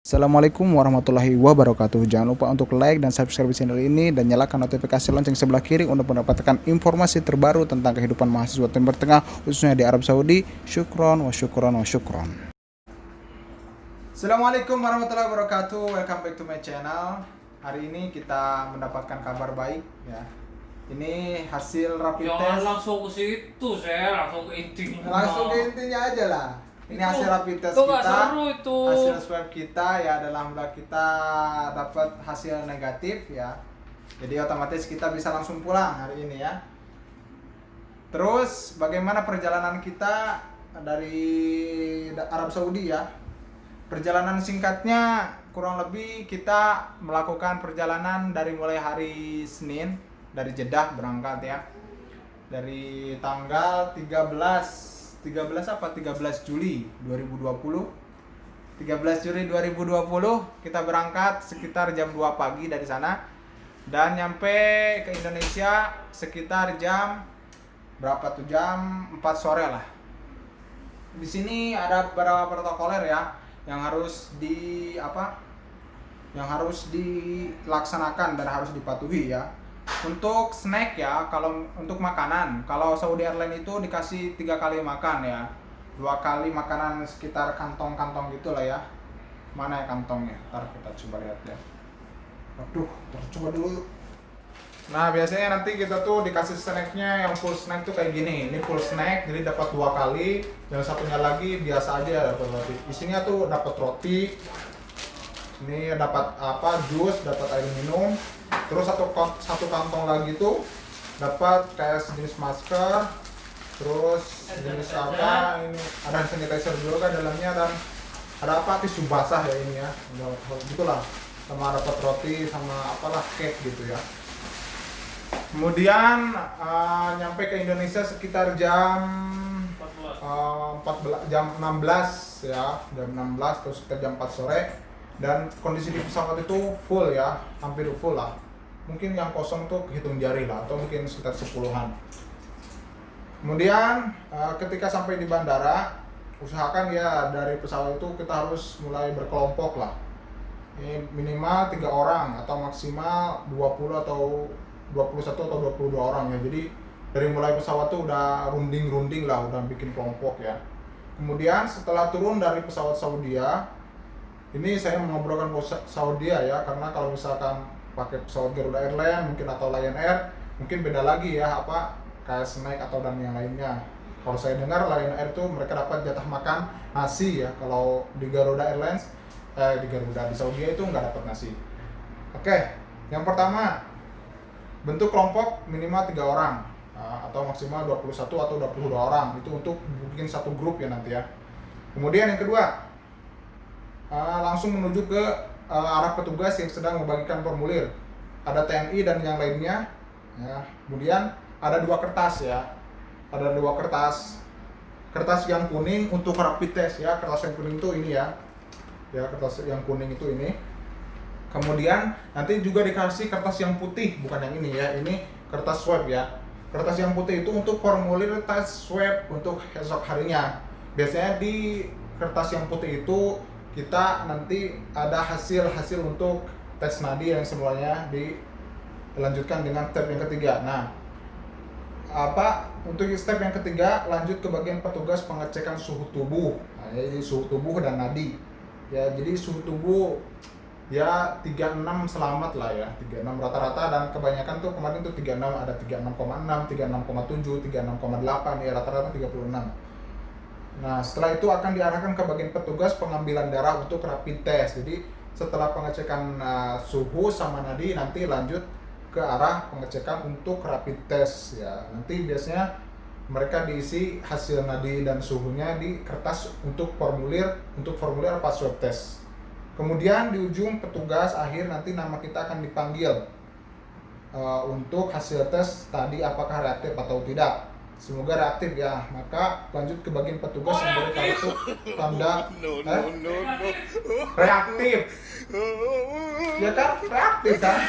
Assalamualaikum warahmatullahi wabarakatuh. Jangan lupa untuk like dan subscribe channel ini dan nyalakan notifikasi lonceng sebelah kiri untuk mendapatkan informasi terbaru tentang kehidupan mahasiswa Timur Tengah khususnya di Arab Saudi. Syukron wa syukron wa syukron. Assalamualaikum warahmatullahi wabarakatuh. Welcome back to my channel. Hari ini kita mendapatkan kabar baik ya. Ini hasil rapid test. Jangan langsung ke situ, langsung ke intinya. Langsung ke intinya aja lah. Ini Itu, hasil rapid test itu nggak kita, seru itu. hasil swab kita ya, alhamdulillah kita dapat hasil negatif ya. Jadi otomatis kita bisa langsung pulang hari ini ya. Terus bagaimana perjalanan kita dari Arab Saudi ya? Perjalanan singkatnya kurang lebih kita melakukan perjalanan dari mulai hari Senin dari Jeddah berangkat ya. Dari tanggal 13 Juli 2020. 13 Juli 2020 kita berangkat sekitar jam 2 pagi dari sana dan nyampe ke Indonesia sekitar jam berapa tuh, jam 4 sore lah. Di sini ada beberapa protokoler ya yang harus dilaksanakan dan harus dipatuhi ya. Untuk snack ya, kalau untuk makanan, kalau Saudi Airlines itu dikasih 3 kali makan ya, 2 kali makanan sekitar kantong-kantong gitulah ya. Mana ya kantongnya? Ntar kita coba lihat ya. Waduh, coba dulu. Nah biasanya nanti kita tuh dikasih snacknya yang full snack tuh kayak gini. Ini full snack, jadi dapat 2 kali. Yang satunya lagi biasa aja dapat roti. Isinya tuh dapat roti. Ini dapat jus, dapat air minum. Terus satu kantong lagi tuh dapat kayak sejenis masker. Terus jenis ini ada sanitizer juga kan dalamnya, dan ada tisu basah ya ini ya. Gitulah. Sama dapat roti sama cake gitu ya. Kemudian nyampe ke Indonesia sekitar jam 16 ya, jam 16 terus sekitar jam 4 sore. Dan kondisi di pesawat itu full ya, hampir full lah. Mungkin yang kosong tuh hitung jari lah, atau mungkin sekitar 10-an. Kemudian ketika sampai di bandara, usahakan ya dari pesawat itu kita harus mulai berkelompok lah. Ini minimal 3 orang atau maksimal 20 atau 21 atau 22 orang ya. Jadi dari mulai pesawat tuh udah runding lah, udah bikin kelompok ya. Kemudian setelah turun dari pesawat Saudia, ini saya mengobrolkan Saudi ya, karena kalau misalkan pakai pesawat Garuda Airlines mungkin atau Lion Air mungkin beda lagi ya, kayak snack atau dan yang lainnya. Kalau saya dengar Lion Air tuh mereka dapat jatah makan nasi ya, kalau di Garuda Airlines di Saudi itu nggak dapat nasi. Oke, yang pertama bentuk kelompok minimal 3 orang atau maksimal 21 atau 22 orang, itu untuk bikin satu grup ya nanti ya. Kemudian yang kedua, langsung menuju ke arah petugas yang sedang membagikan formulir. Ada TNI dan yang lainnya ya. Kemudian ada 2 kertas ya. Ada 2 kertas. Kertas yang kuning untuk rapid test ya. Kertas yang kuning itu ini ya. Ya, kertas yang kuning itu ini. Kemudian nanti juga dikasih kertas yang putih, bukan yang ini ya. Ini kertas swab ya. Kertas yang putih itu untuk formulir tes swab untuk esok harinya. Biasanya di kertas yang putih itu kita nanti ada hasil untuk tes nadi yang semuanya dilanjutkan dengan step yang ketiga. Nah, untuk step yang ketiga lanjut ke bagian petugas pengecekan suhu tubuh. Nah, jadi suhu tubuh dan nadi. Ya, jadi suhu tubuh ya 36 selamat lah ya, 36 rata-rata, dan kebanyakan tuh kemarin tuh 36, ada 36,6, 36,7, 36,8 ya, rata-rata 36. Nah, setelah itu akan diarahkan ke bagian petugas pengambilan darah untuk rapid test. Jadi setelah pengecekan suhu sama nadi, nanti lanjut ke arah pengecekan untuk rapid test ya. Nanti biasanya mereka diisi hasil nadi dan suhunya di kertas untuk formulir swab test. Kemudian di ujung petugas akhir nanti nama kita akan dipanggil untuk hasil tes tadi apakah reaktif atau tidak. Semoga reaktif ya, maka lanjut ke bagian petugas yang memberi itu tanda reaktif. Ya kan, reaktif kan?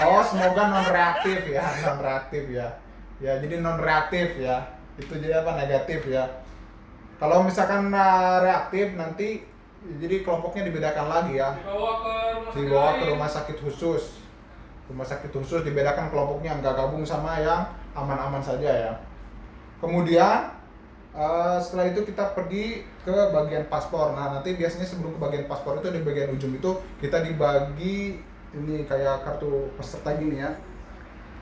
Oh, semoga non reaktif ya. Ya, jadi non reaktif ya. Itu jadi negatif ya. Kalau misalkan reaktif nanti jadi kelompoknya dibedakan lagi ya, Dibawa ke rumah dibawa ke sakit lain. rumah sakit khusus dibedakan kelompoknya, nggak gabung sama yang aman-aman saja ya. Kemudian setelah itu kita pergi ke bagian paspor. Nah, nanti biasanya sebelum ke bagian paspor itu di bagian ujung itu kita dibagi ini kayak kartu peserta gini ya.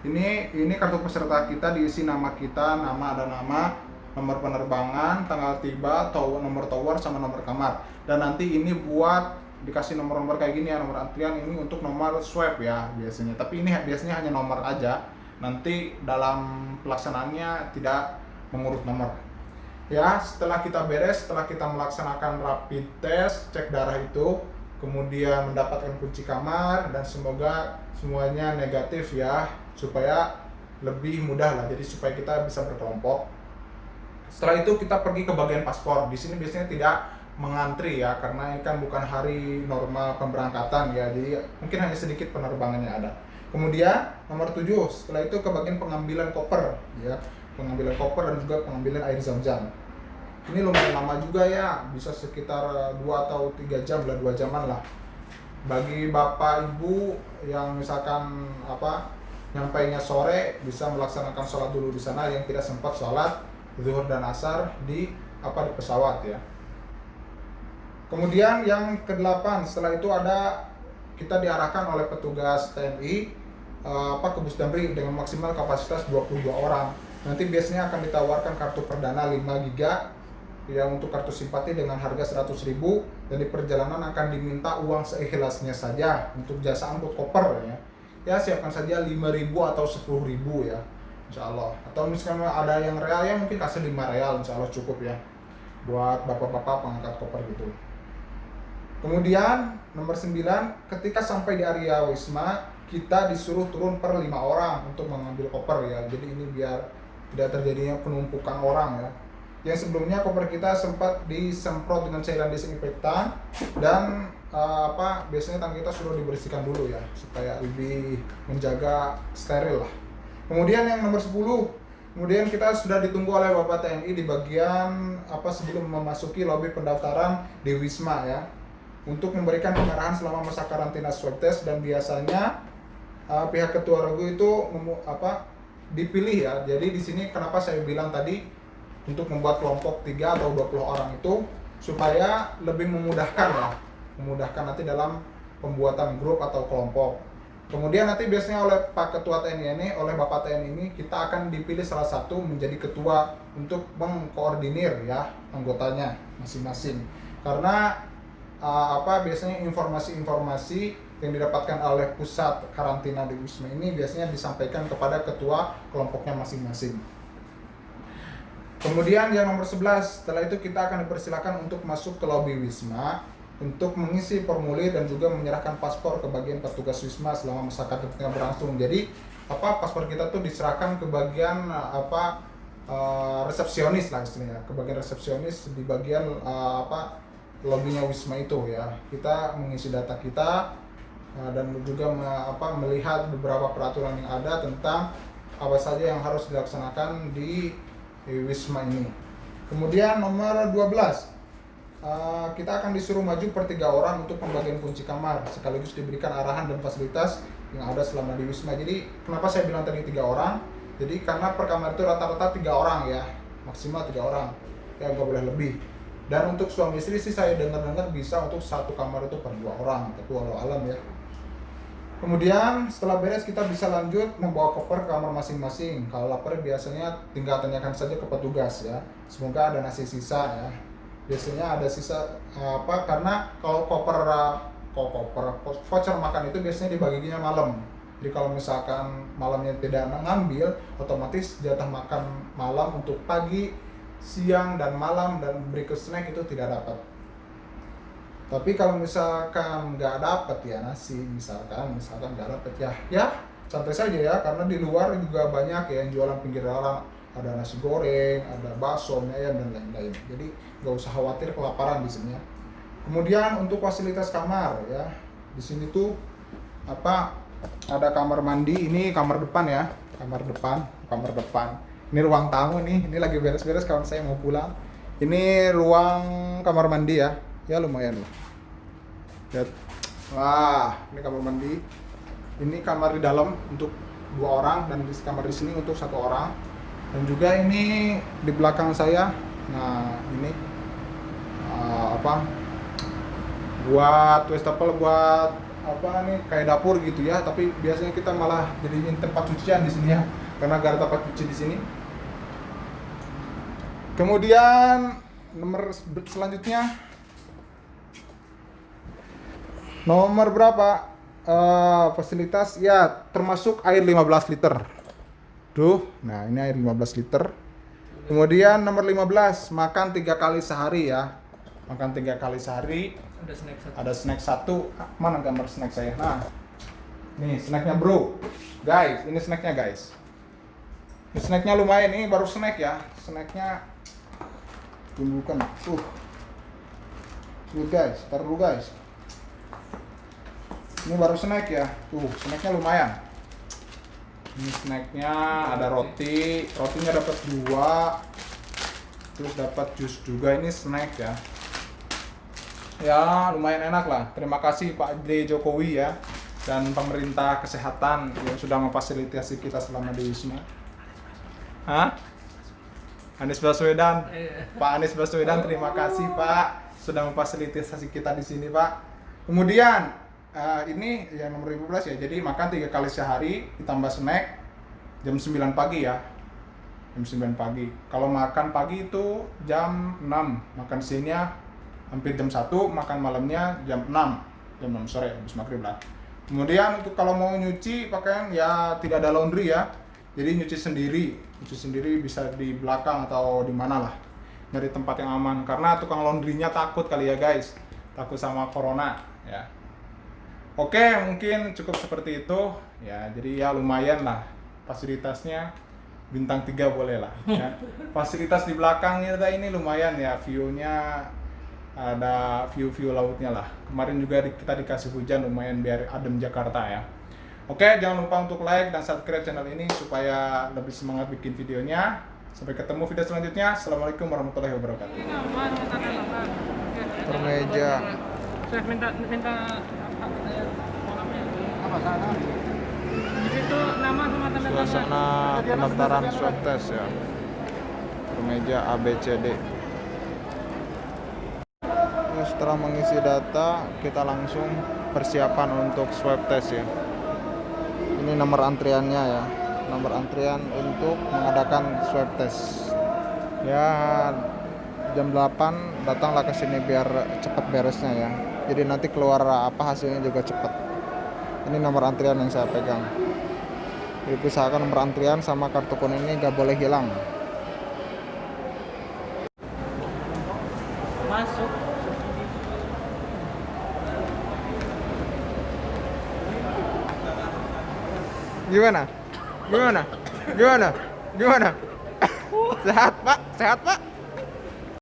Ini kartu peserta kita, diisi nama kita, ada nama, nomor penerbangan, tanggal tiba, nomor tower sama nomor kamar. Dan nanti ini buat dikasih nomor-nomor kayak gini ya, nomor antrian ini untuk nomor swab ya biasanya. Tapi ini biasanya hanya nomor aja. Nanti dalam pelaksanaannya tidak mengurut nomor. Ya, setelah kita beres, setelah kita melaksanakan rapid test, cek darah itu, kemudian mendapatkan kunci kamar, dan semoga semuanya negatif ya, supaya lebih mudah lah, jadi supaya kita bisa berkelompok. Setelah itu kita pergi ke bagian paspor. Di sini biasanya tidak mengantri ya, karena ini kan bukan hari normal pemberangkatan ya, jadi mungkin hanya sedikit penerbangannya ada. Kemudian nomor 7, setelah itu ke bagian pengambilan koper ya, pengambilan koper dan juga pengambilan air zam-zam. Ini lumayan lama juga ya, bisa sekitar 2 atau 3 jam lah, 2 jaman lah. Bagi bapak ibu yang misalkan nyampainya sore, bisa melaksanakan sholat dulu di sana, yang tidak sempat sholat zuhur dan asar di pesawat ya. Kemudian yang ke-8, setelah itu kita diarahkan oleh petugas TNI ke Bus Damri dengan maksimal kapasitas 22 orang. Nanti biasanya akan ditawarkan kartu perdana 5 GB yang untuk kartu simpati dengan harga 100.000, dan di perjalanan akan diminta uang seikhlasnya saja untuk jasa angkut koper ya. Ya, siapkan saja 5.000 atau 10.000 ya, insya Allah. Atau misalnya ada yang real ya, mungkin kasih 5 real, insya Allah cukup ya buat bapak-bapak pengangkat koper gitu. Kemudian nomor 9, ketika sampai di area Wisma, kita disuruh turun per 5 orang untuk mengambil koper ya. Jadi ini biar tidak terjadinya penumpukan orang ya. Yang sebelumnya koper kita sempat disemprot dengan cairan disinfektan, dan biasanya tangan kita suruh dibersihkan dulu ya, supaya lebih menjaga steril lah. Kemudian yang nomor 10, kemudian kita sudah ditunggu oleh Bapak TNI di bagian sebelum memasuki lobi pendaftaran di Wisma ya, untuk memberikan pengarahan selama masa karantina swab test. Dan biasanya pihak ketua regu itu dipilih ya. Jadi di sini kenapa saya bilang tadi untuk membuat kelompok 3 atau 20 orang itu, supaya lebih memudahkan nanti dalam pembuatan grup atau kelompok. Kemudian nanti biasanya oleh Pak Ketua TNI ini, oleh Bapak TNI ini, kita akan dipilih salah satu menjadi ketua untuk mengkoordinir ya anggotanya masing-masing. Karena biasanya informasi-informasi yang didapatkan oleh pusat karantina di Wisma ini biasanya disampaikan kepada ketua kelompoknya masing-masing. Kemudian yang nomor 11, setelah itu kita akan dipersilakan untuk masuk ke lobi Wisma untuk mengisi formulir dan juga menyerahkan paspor ke bagian petugas Wisma selama masa karantina berlangsung. Jadi paspor kita tuh diserahkan ke bagian resepsionis lah istilahnya, ke bagian resepsionis di bagian lobinya Wisma itu ya. Kita mengisi data kita dan juga melihat beberapa peraturan yang ada tentang apa saja yang harus dilaksanakan di Wisma ini. Kemudian nomor 12, kita akan disuruh maju per 3 orang untuk pembagian kunci kamar, sekaligus diberikan arahan dan fasilitas yang ada selama di Wisma. Jadi kenapa saya bilang tadi 3 orang? Jadi karena per kamar itu rata-rata 3 orang ya, maksimal 3 orang ya, nggak boleh lebih. Dan untuk suami istri sih saya dengar-dengar bisa untuk 1 kamar itu per 2 orang, tapi walau alam ya. Kemudian setelah beres kita bisa lanjut membawa koper ke kamar masing-masing. Kalau lapar biasanya tinggal tanyakan saja ke petugas ya. Semoga ada nasi sisa ya. Biasanya ada sisa karena kalau voucher makan itu biasanya dibaginya malam. Jadi kalau misalkan malamnya tidak ngambil, otomatis jatah makan malam untuk pagi, siang dan malam dan berikut snack itu tidak dapat. Tapi kalau misalkan nggak dapat ya nasi, misalkan nggak dapat ya santai saja ya, karena di luar juga banyak ya yang jualan pinggir jalan, ada nasi goreng, ada bakso, mie ayam dan lain-lain. Jadi nggak usah khawatir kelaparan di sini ya. Kemudian untuk fasilitas kamar ya, di sini tuh ada kamar mandi, ini kamar depan ya, kamar depan. Ini ruang tamu nih, ini lagi beres-beres kawan saya mau pulang. Ini ruang kamar mandi ya. ya lumayan lah. Lihat. Wah, ini kamar mandi. Ini kamar di dalam untuk 2 orang dan di kamar di sini untuk 1 orang. Dan juga ini di belakang saya. Nah, ini buat wastafel, buat apa nih, kayak dapur gitu ya, tapi biasanya kita malah jadiin tempat cucian di sini ya, karena gak ada tempat cuci di sini. Kemudian nomor selanjutnya, nomor berapa? Fasilitas ya, termasuk air 15 liter. Tuh, nah ini air 15 liter. Kemudian nomor 15, makan 3 kali sehari ya. Makan 3 kali sehari. Ada snack satu. Mana gambar snack saya? Nah, nih snacknya bro. Guys, ini snacknya guys. Ini snacknya lumayan, ini baru snack ya. Snacknya tumbukan. Tuh guys, taruh dulu guys. Ini baru snack ya. Tuh, snacknya lumayan. Ini snacknya ada roti. Rotinya dapat 2. Terus dapat jus juga. Ini snack ya. Ya lumayan enak lah. Terima kasih Pak Jokowi ya, dan pemerintah kesehatan yang sudah memfasilitasi kita selama di Wisma. Anies Baswedan, Pak Anies Baswedan, terima kasih Pak sudah memfasilitasi kita di sini Pak. Kemudian ini yang nomor 15 ya. Jadi makan 3 kali sehari ditambah snack jam 9 pagi ya. Jam 9 pagi. Kalau makan pagi itu jam 6, makan siangnya hampir jam 1, makan malamnya jam 6 sore habis maghrib lah. Kemudian untuk kalau mau nyuci pakaian ya tidak ada laundry ya, jadi nyuci sendiri bisa di belakang atau di mana lah, nyari tempat yang aman, karena tukang laundrynya takut kali ya guys, takut sama corona ya. Oke, mungkin cukup seperti itu ya. Jadi ya lumayan lah fasilitasnya, bintang 3 boleh lah ya. Fasilitas di belakangnya ini lumayan ya, view-nya ada view lautnya lah. Kemarin juga kita dikasih hujan, lumayan biar adem Jakarta ya. Oke, jangan lupa untuk like dan subscribe channel ini supaya lebih semangat bikin videonya. Sampai ketemu video selanjutnya. Assalamualaikum warahmatullahi wabarakatuh. Permeja. Saya minta Apa sana? di situ nama sama tanda tangan. Suasana pendaftaran swab test ya. Permeja ABCD. Setelah mengisi data, kita langsung persiapan untuk swab test ya. Ini nomor antriannya ya, nomor antrian untuk mengadakan swab test ya. Jam 8 datanglah ke sini biar cepat beresnya ya, jadi nanti keluar apa hasilnya juga cepat. Ini nomor antrian yang saya pegang. Diusahakan nomor antrian sama kartu kuning ini gak boleh hilang. Masuk. Gimana? Sehat Pak?